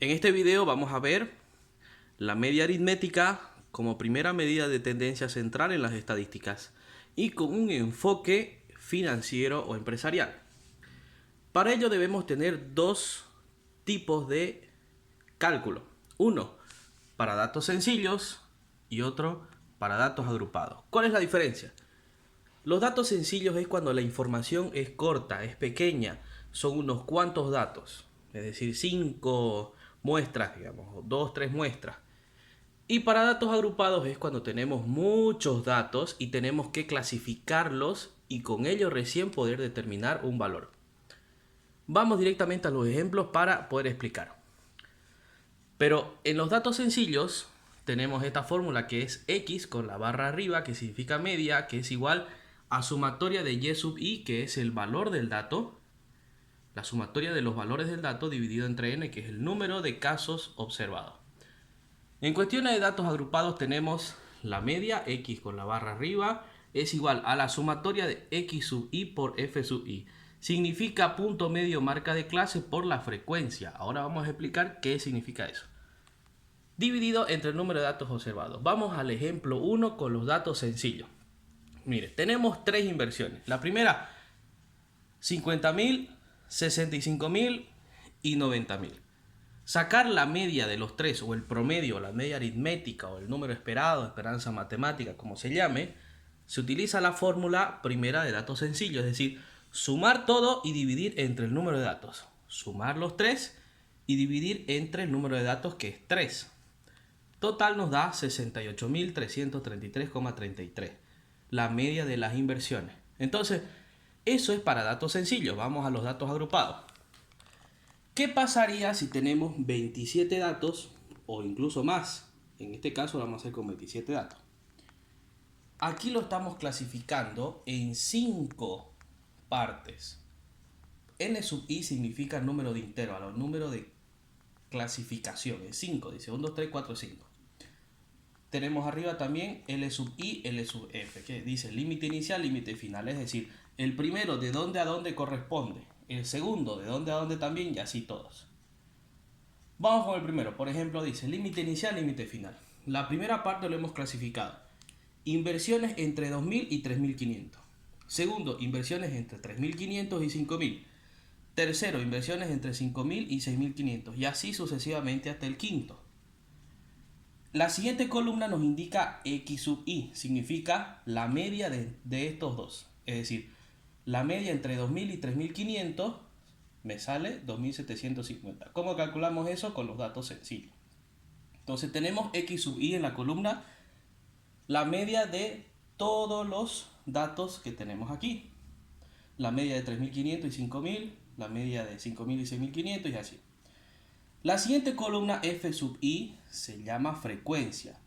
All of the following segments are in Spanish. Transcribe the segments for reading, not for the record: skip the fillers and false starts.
En este video vamos a ver la media aritmética como primera medida de tendencia central en las estadísticas y con un enfoque financiero o empresarial. Para ello debemos tener dos tipos de cálculo. Uno para datos sencillos y otro para datos agrupados. ¿Cuál es la diferencia? Los datos sencillos es cuando la información es corta, es pequeña, son unos cuantos datos, es decir, 5 muestras, digamos, 2, 3 muestras. Y para datos agrupados es cuando tenemos muchos datos y tenemos que clasificarlos y con ello recién poder determinar un valor. Vamos directamente a los ejemplos para poder explicar. Pero en los datos sencillos tenemos esta fórmula que es x con la barra arriba, que significa media, que es igual a sumatoria de y sub i, que es el valor del dato, la sumatoria de los valores del dato dividido entre n, que es el número de casos observados. En cuestiones de datos agrupados tenemos la media, x con la barra arriba, es igual a la sumatoria de x sub i por f sub i. Significa punto medio marca de clase por la frecuencia. Ahora vamos a explicar qué significa eso. Dividido entre el número de datos observados. Vamos al ejemplo 1 con los datos sencillos. Mire, tenemos tres inversiones. La primera, 50.000, 65.000 y 90.000. Sacar la media de los tres, o el promedio, la media aritmética, o el número esperado, esperanza matemática, como se llame, se utiliza la fórmula primera de datos sencillos, es decir, sumar todo y dividir entre el número de datos. Sumar los tres y dividir entre el número de datos, que es 3. Total nos da 68.333,33, la media de las inversiones. Entonces, eso es para datos sencillos. Vamos a los datos agrupados. ¿Qué pasaría si tenemos 27 datos o incluso más? En este caso lo vamos a hacer con 27 datos. Aquí lo estamos clasificando en 5 partes. N sub i significa número de intervalo, número de clasificación. Es 5, dice 1, 2, 3, 4, 5. Tenemos arriba también L sub i, L sub f, que dice límite inicial, límite final. Es decir, el primero de dónde a dónde corresponde, el segundo de dónde a dónde también, y así todos. Vamos con el primero. Por ejemplo, dice límite inicial, límite final. La primera parte lo hemos clasificado. Inversiones entre 2.000 y 3.500. Segundo, inversiones entre 3.500 y 5.000. Tercero, inversiones entre 5.000 y 6.500. Y así sucesivamente hasta el quinto. La siguiente columna nos indica x sub i, significa la media de estos dos. Es decir, la media entre 2.000 y 3.500 me sale 2.750. ¿Cómo calculamos eso? Con los datos sencillos. Entonces tenemos x sub i en la columna, la media de todos los datos que tenemos aquí. La media de 3.500 y 5.000, la media de 5.000 y 6.500 y así. La siguiente columna f sub i se llama frecuencia.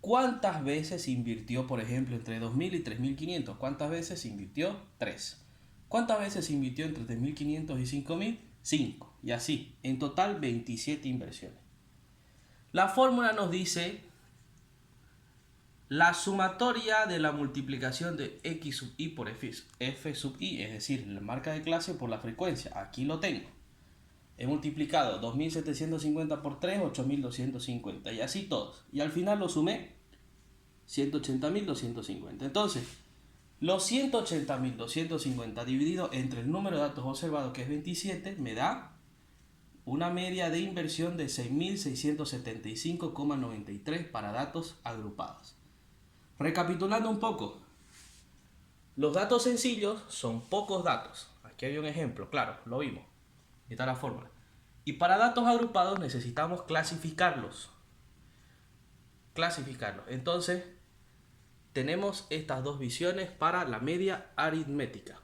¿Cuántas veces se invirtió, por ejemplo, entre 2.000 y 3.500? ¿Cuántas veces se invirtió? 3. ¿Cuántas veces se invirtió entre 3.500 y 5.000? 5. Y así, en total 27 inversiones. La fórmula nos dice la sumatoria de la multiplicación de x sub i por f sub i, es decir, la marca de clase por la frecuencia. Aquí lo tengo. He multiplicado 2.750 por 3, 8.250 y así todos. Y al final lo sumé, 180.250. Entonces, los 180.250 dividido entre el número de datos observados, que es 27, me da una media de inversión de 6.675,93 para datos agrupados. Recapitulando un poco, los datos sencillos son pocos datos. Aquí hay un ejemplo, claro, lo vimos. Esta está la fórmula. Y para datos agrupados necesitamos clasificarlos. Entonces, tenemos estas dos visiones para la media aritmética.